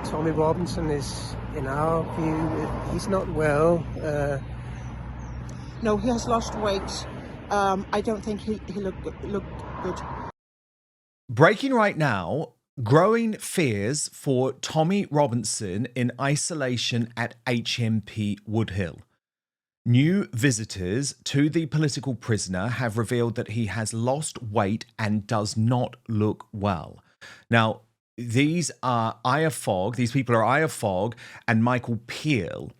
Tommy Robinson is, in our view, he's not well. No, he has lost weight. I don't think he looked good. Breaking right now, growing fears for Tommy Robinson in isolation at HMP Woodhill. New visitors to the political prisoner have revealed that he has lost weight and does not look well. Now, these are Aya Fogg, these people are Aya Fogg and Michael Peel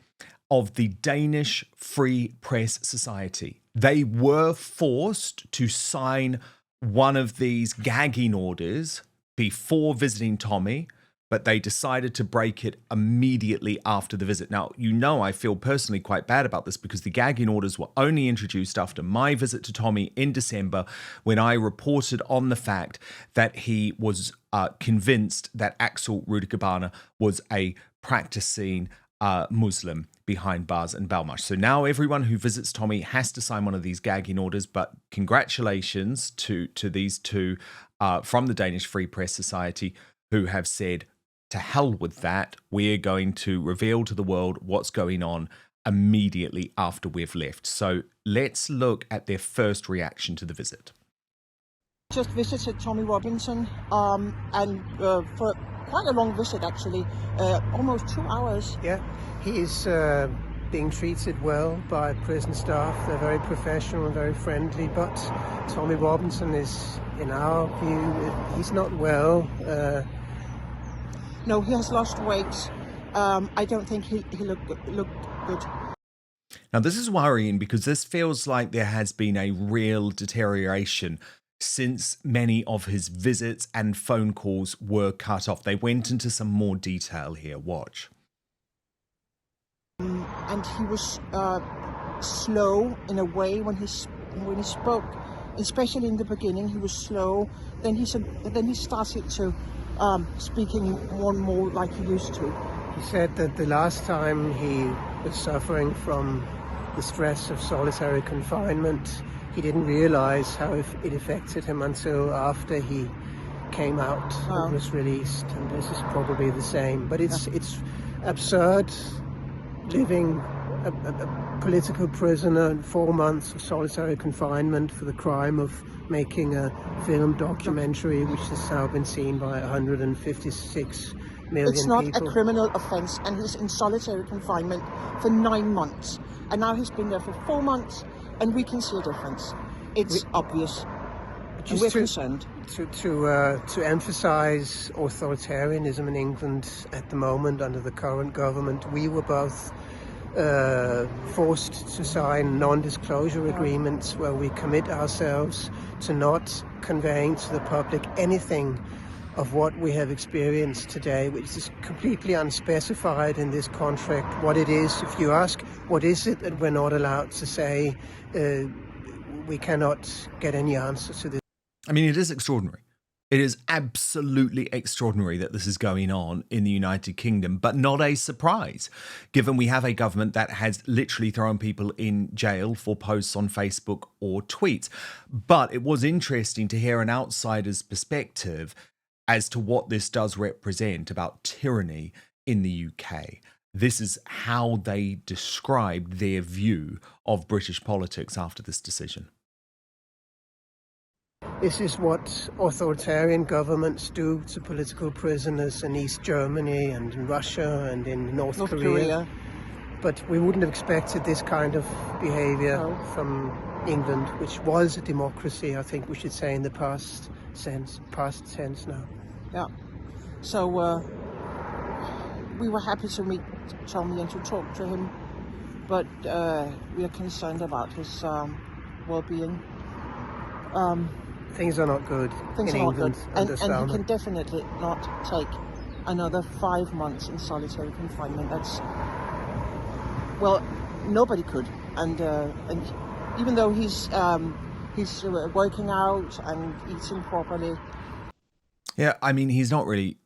of the Danish Free Press Society. They were forced to sign one of these gagging orders before visiting Tommy, but they decided to break it immediately after the visit. Now, you know I feel personally quite bad about this because the gagging orders were only introduced after my visit to Tommy in December when I reported on the fact that he was convinced that Axel Rudikabana was a practicing Muslim behind bars in Belmarsh. So now everyone who visits Tommy has to sign one of these gagging orders, but congratulations to these two from the Danish Free Press Society who have said, to hell with that, we're going to reveal to the world what's going on immediately after we've left. So let's look at their first reaction to the visit. Just visited Tommy Robinson and for quite a long visit actually, almost 2 hours. Yeah, he is being treated well by prison staff. They're very professional and very friendly, but Tommy Robinson is, in our view, he's not well. No, he has lost weight. I don't think he looked good. Now, this is worrying because this feels like there has been a real deterioration since many of his visits and phone calls were cut off. They went into some more detail here. Watch. And he was slow in a way when he spoke, especially in the beginning. He was slow. Then he started to speaking more and more like he used to. He said that the last time he was suffering from the stress of solitary confinement, he didn't realize how it affected him until after he came out and was released. And this is probably the same. But it's absurd living a political prisoner in 4 months of solitary confinement for the crime of making a film documentary, which has now been seen by 156 million people. It's not a criminal offence, and he's in solitary confinement for 9 months. And now he's been there for 4 months, and we can see a difference. It's obvious. And we're concerned. To emphasise authoritarianism in England at the moment under the current government, we were both forced to sign non-disclosure agreements where we commit ourselves to not conveying to the public anything of what we have experienced today, which is completely unspecified in this contract. What it is, if you ask, what is it that we're not allowed to say, we cannot get any answer to this. I mean, it is extraordinary. It is absolutely extraordinary that this is going on in the United Kingdom, but not a surprise, given we have a government that has literally thrown people in jail for posts on Facebook or tweets. But it was interesting to hear an outsider's perspective as to what this does represent about tyranny in the UK. This is how they described their view of British politics after this decision. This is what authoritarian governments do to political prisoners in East Germany and in Russia and in North Korea. But we wouldn't have expected this kind of behavior from England, which was a democracy, I think we should say, in the past tense now. Yeah. So we were happy to meet Tommy and to talk to him, but we are concerned about his well-being. Things are not good in England. And he can definitely not take another 5 months in solitary confinement. That's, well, nobody could. And even though he's working out and eating properly. Yeah, I mean, he's not really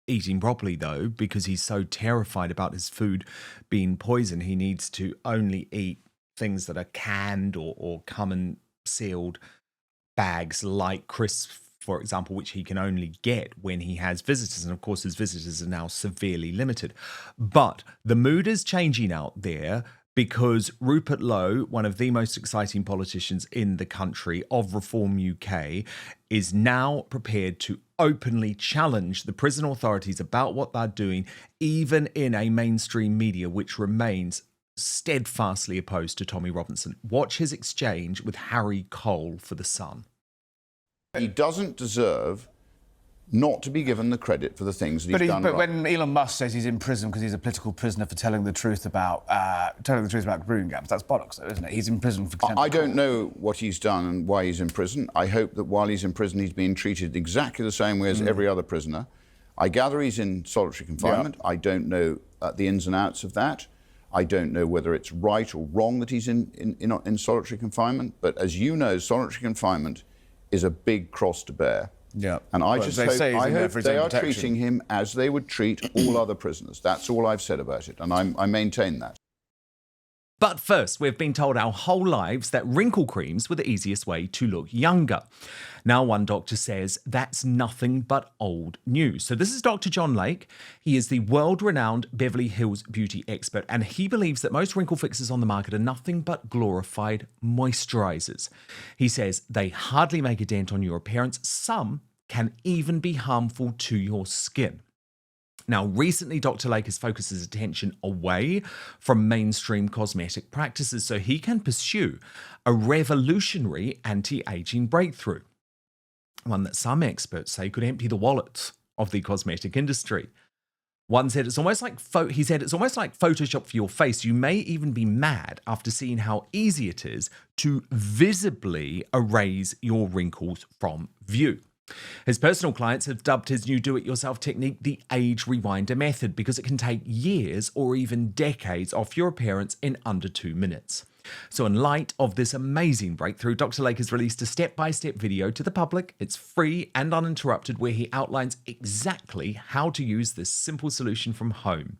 eating properly, though, because he's so terrified about his food being poisoned. He needs to only eat things that are canned or come in sealed bags like crisp for example, which he can only get when he has visitors. And of course, his visitors are now severely limited. But the mood is changing out there because Rupert Lowe, one of the most exciting politicians in the country of Reform UK, is now prepared to openly challenge the prison authorities about what they're doing, even in a mainstream media which remains steadfastly opposed to Tommy Robinson. Watch his exchange with Harry Cole for The Sun. He doesn't deserve not to be given the credit for the things that he's done. But when Elon Musk says he's in prison because he's a political prisoner for telling the truth about brewing gaps, that's bollocks, though, isn't it? He's in prison for contempt. I don't know what he's done and why he's in prison. I hope that while he's in prison, he's being treated exactly the same way as every other prisoner. I gather he's in solitary confinement. Yeah. I don't know the ins and outs of that. I don't know whether it's right or wrong that he's in solitary confinement. But as you know, solitary confinement is a big cross to bear. Yeah. And I hope they are treating him as they would treat all other prisoners. That's all I've said about it, and I maintain that. But first, we've been told our whole lives that wrinkle creams were the easiest way to look younger. Now, one doctor says that's nothing but old news. So this is Dr. John Lake. He is the world-renowned Beverly Hills beauty expert, and he believes that most wrinkle fixes on the market are nothing but glorified moisturizers. He says they hardly make a dent on your appearance. Some can even be harmful to your skin. Now, recently, Dr. Lake has focused his attention away from mainstream cosmetic practices so he can pursue a revolutionary anti-aging breakthrough, one that some experts say could empty the wallets of the cosmetic industry. One said it's almost like Photoshop for your face. You may even be mad after seeing how easy it is to visibly erase your wrinkles from view. His personal clients have dubbed his new do-it-yourself technique the age rewinder method because it can take years or even decades off your appearance in under 2 minutes. So in light of this amazing breakthrough, Dr. Lake has released a step-by-step video to the public. It's free and uninterrupted where he outlines exactly how to use this simple solution from home.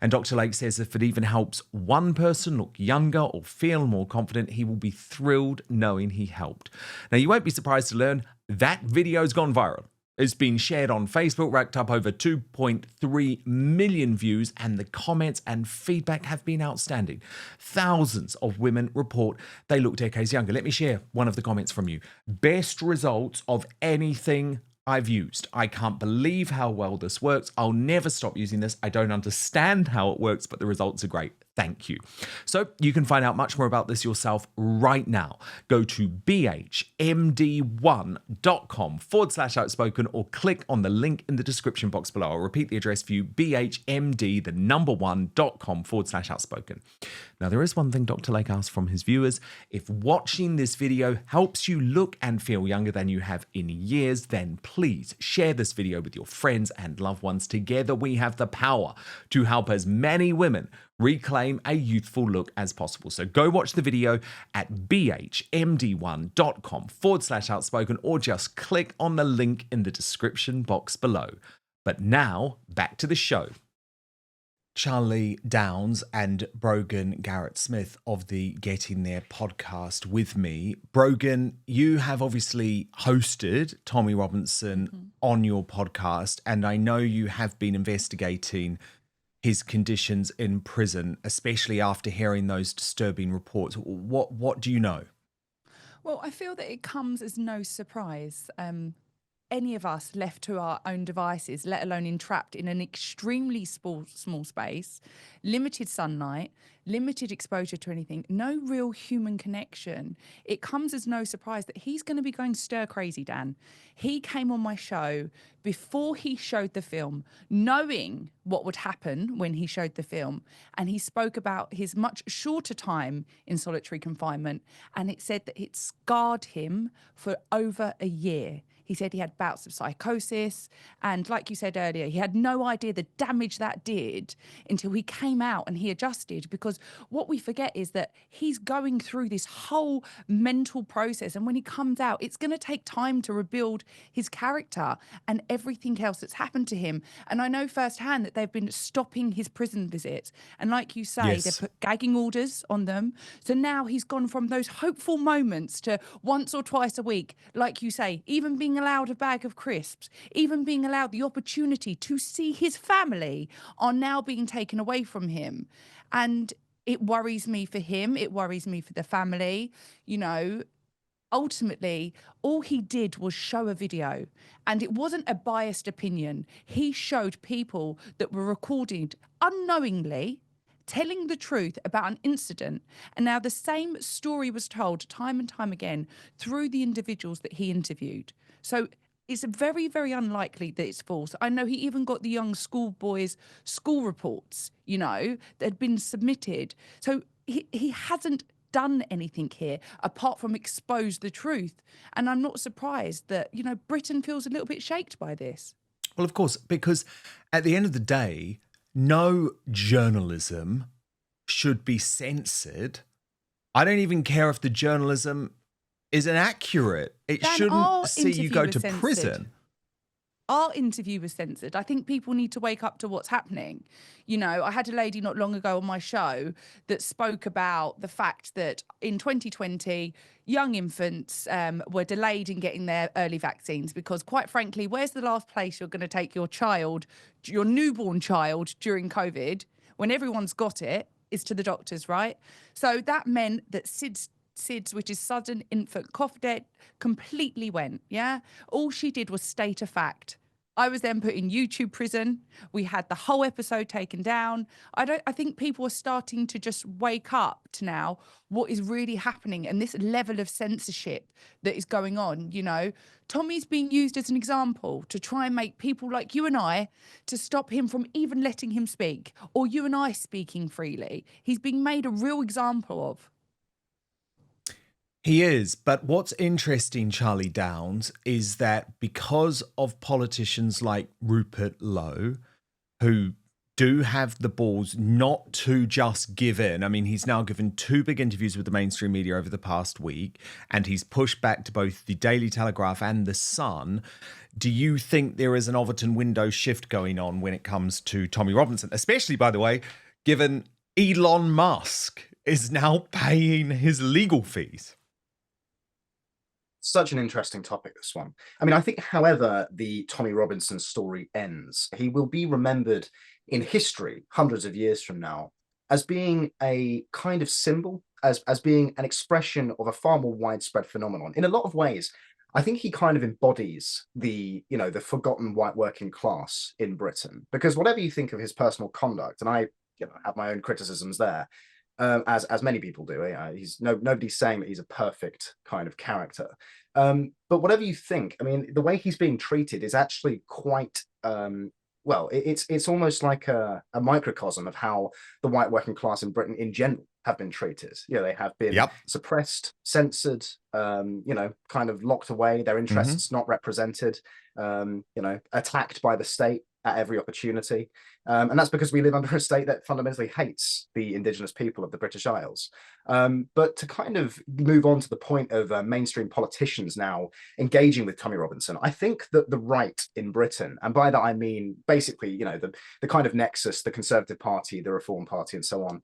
And Dr. Lake says if it even helps one person look younger or feel more confident, he will be thrilled knowing he helped. Now, you won't be surprised to learn that video's gone viral. It's been shared on Facebook, racked up over 2.3 million views, and the comments and feedback have been outstanding. Thousands of women report they look decades younger. Let me share one of the comments from you. Best results of anything I've used. I can't believe how well this works. I'll never stop using this. I don't understand how it works, but the results are great. Thank you. So you can find out much more about this yourself right now. Go to bhmd1.com/outspoken or click on the link in the description box below. I'll repeat the address for you, bhmd1.com/outspoken. Now, there is one thing Dr. Lake asked from his viewers. If watching this video helps you look and feel younger than you have in years, then please share this video with your friends and loved ones. Together, we have the power to help as many women reclaim a youthful look as possible. So go watch the video at bhmd1.com/outspoken or just click on the link in the description box below. But now, back to the show. Charlie Downs and Brogan Garrett-Smith of the Getting There podcast with me. Brogan, you have obviously hosted Tommy Robinson on your podcast, and I know you have been investigating his conditions in prison, especially after hearing those disturbing reports. What do you know? Well, I feel that it comes as no surprise. Any of us left to our own devices, let alone entrapped in an extremely small space, limited sunlight, limited exposure to anything, no real human connection. It comes as no surprise that he's going to be going stir crazy, Dan. He came on my show before he showed the film, knowing what would happen when he showed the film. And he spoke about his much shorter time in solitary confinement. And it said that it scarred him for over a year. He said he had bouts of psychosis. And like you said earlier, he had no idea the damage that did until he came out and he adjusted. Because what we forget is that he's going through this whole mental process. And when he comes out, it's going to take time to rebuild his character and everything else that's happened to him. And I know firsthand that they've been stopping his prison visits. And like you say, Yes. they've put gagging orders on them. So now he's gone from those hopeful moments to once or twice a week, like you say, even being being allowed a bag of crisps, even being allowed the opportunity to see his family, are now being taken away from him. And it worries me for him. It worries me for the family. You know, ultimately, all he did was show a video, and it wasn't a biased opinion. He showed people that were recorded unknowingly telling the truth about an incident. And now the same story was told time and time again through the individuals that he interviewed. So it's very, very unlikely that it's false. I know he even got the young schoolboys' school reports, you know, that had been submitted. So he hasn't done anything here apart from expose the truth. And I'm not surprised that, you know, Britain feels a little bit shaken by this. Well, of course, because at the end of the day, no journalism should be censored. I don't even care if the journalism is inaccurate. It Dan, our shouldn't see you interview go was to censored. prison. Our interview was censored. I think people need to wake up to what's happening. You know, I had a lady not long ago on my show that spoke about the fact that in 2020, young infants were delayed in getting their early vaccines because, quite frankly, where's the last place you're going to take your child, your newborn child, during COVID, when everyone's got it, is to the doctors, right? So that meant that SIDS, which is sudden infant cough death, completely went, yeah? All she did was state a fact. I was then put in YouTube prison. We had the whole episode taken down. I think people are starting to just wake up to now what is really happening and this level of censorship that is going on. You know, Tommy's being used as an example to try and make people like you and I to stop him from even letting him speak, or you and I speaking freely. He's being made a real example of. He is. But what's interesting, Charlie Downs, is that because of politicians like Rupert Lowe, who do have the balls not to just give in. I mean, he's now given 2 big interviews with the mainstream media over the past week, and he's pushed back to both the Daily Telegraph and the Sun. Do you think there is an Overton window shift going on when it comes to Tommy Robinson? Especially, by the way, given Elon Musk is now paying his legal fees. Such an interesting topic, this one. I mean, I think however the Tommy Robinson story ends, he will be remembered in history hundreds of years from now as being a kind of symbol, as being an expression of a far more widespread phenomenon. In a lot of ways, I think he kind of embodies the, you know, the forgotten white working class in Britain. Because whatever you think of his personal conduct, and I, you know, have my own criticisms there, as many people do. Nobody's saying that he's a perfect kind of character. But whatever you think, I mean, the way he's being treated is actually quite well. It's almost like a microcosm of how the white working class in Britain in general have been treated. You know, they have been suppressed, censored, you know, kind of locked away, their interests not represented, you know, attacked by the state at every opportunity. And that's because we live under a state that fundamentally hates the indigenous people of the British Isles. But to kind of move on to the point of mainstream politicians now engaging with Tommy Robinson, I think that the right in Britain, and by that I mean basically, you know, the kind of nexus, the Conservative Party, the Reform Party, and so on,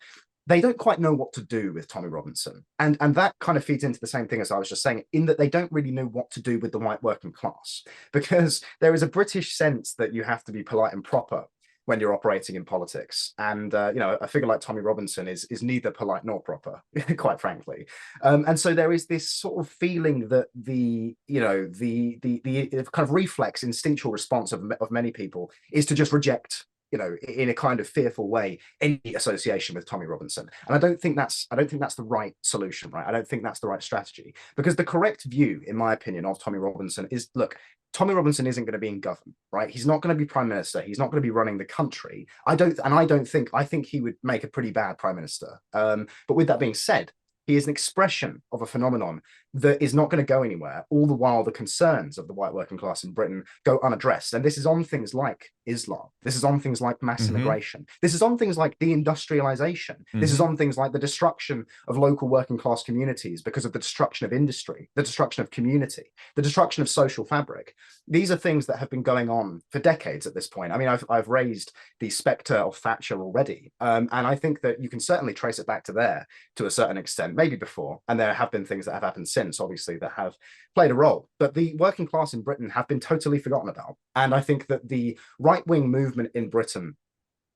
they don't quite know what to do with Tommy Robinson. And that kind of feeds into the same thing as I was just saying, in that they don't really know what to do with the white working class, because there is a British sense that you have to be polite and proper when you're operating in politics. And, you know, a figure like Tommy Robinson is neither polite nor proper, quite frankly. And so there is this sort of feeling that the kind of reflex, instinctual response of many people is to just reject, you know, in a kind of fearful way, any association with Tommy Robinson. And I don't think that's the right solution, right? I don't think that's the right strategy, because the correct view, in my opinion, of Tommy Robinson is, look, Tommy Robinson isn't going to be in government, right? He's not going to be prime minister. He's not going to be running the country. I think he would make a pretty bad prime minister. But with that being said, he is an expression of a phenomenon that is not going to go anywhere, all the while the concerns of the white working class in Britain go unaddressed. And this is on things like Islam. This is on things like mass immigration. This is on things like deindustrialization. This is on things like the destruction of local working class communities because of the destruction of industry, the destruction of community, the destruction of social fabric. These are things that have been going on for decades at this point. I mean, I've raised the spectre of Thatcher already. And I think that you can certainly trace it back to there to a certain extent, maybe before. And there have been things that have happened since. since, obviously, that have played a role. But the working class in Britain have been totally forgotten about. And I think that the right-wing movement in Britain,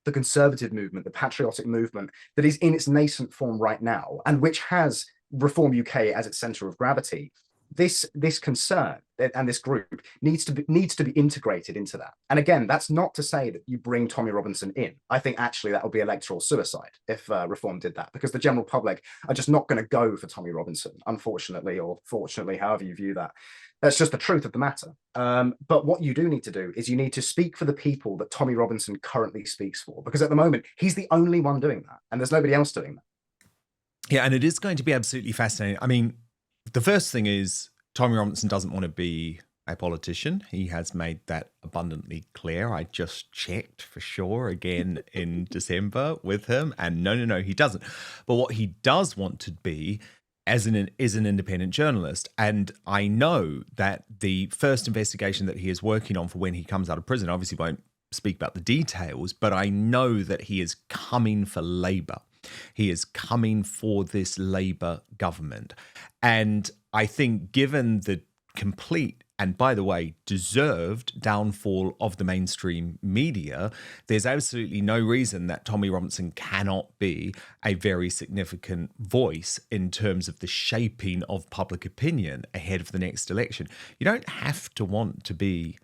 the conservative movement, the patriotic movement that is in its nascent form right now, and which has Reform UK as its centre of gravity, this concern and this group needs to be integrated into that. And again, that's not to say that you bring Tommy Robinson in. I think actually that would be electoral suicide if Reform did that, because the general public are just not going to go for Tommy Robinson, unfortunately, or fortunately, however you view that. That's just the truth of the matter. But what you do need to do is you need to speak for the people that Tommy Robinson currently speaks for, because at the moment, he's the only one doing that, and there's nobody else doing that. Yeah, and it is going to be absolutely fascinating. I mean, the first thing is Tommy Robinson doesn't want to be a politician. He has made that abundantly clear. I just checked for sure again in December with him, and no, he doesn't. But what he does want to be is an independent journalist. And I know that the first investigation that he is working on for when he comes out of prison, obviously won't speak about the details, but I know that he is coming for Labour. He is coming for this Labour government. And I think given the complete, and by the way, deserved downfall of the mainstream media, there's absolutely no reason that Tommy Robinson cannot be a very significant voice in terms of the shaping of public opinion ahead of the next election. You don't have to want to be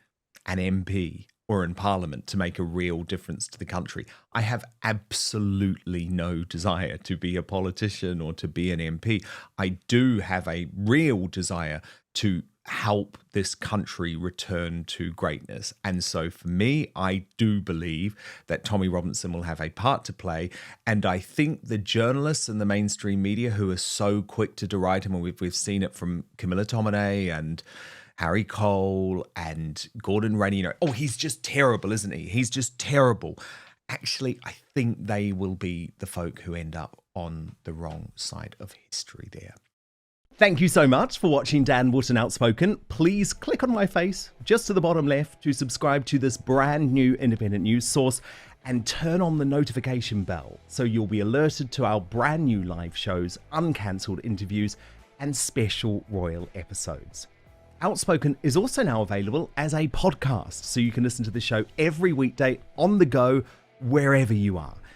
an MP or in Parliament to make a real difference to the country. I have absolutely no desire to be a politician or to be an MP. I do have a real desire to help this country return to greatness. And so for me, I do believe that Tommy Robinson will have a part to play. And I think the journalists and the mainstream media who are so quick to deride him, and we've seen it from Camilla Tominey and Harry Cole and Gordon Rainey, oh, he's just terrible, isn't he? He's just terrible. Actually, I think they will be the folk who end up on the wrong side of history there. Thank you so much for watching Dan Wootton Outspoken. Please click on my face just to the bottom left to subscribe to this brand new independent news source and turn on the notification bell so you'll be alerted to our brand new live shows, uncancelled interviews, and special royal episodes. Outspoken is also now available as a podcast, so you can listen to the show every weekday on the go, wherever you are.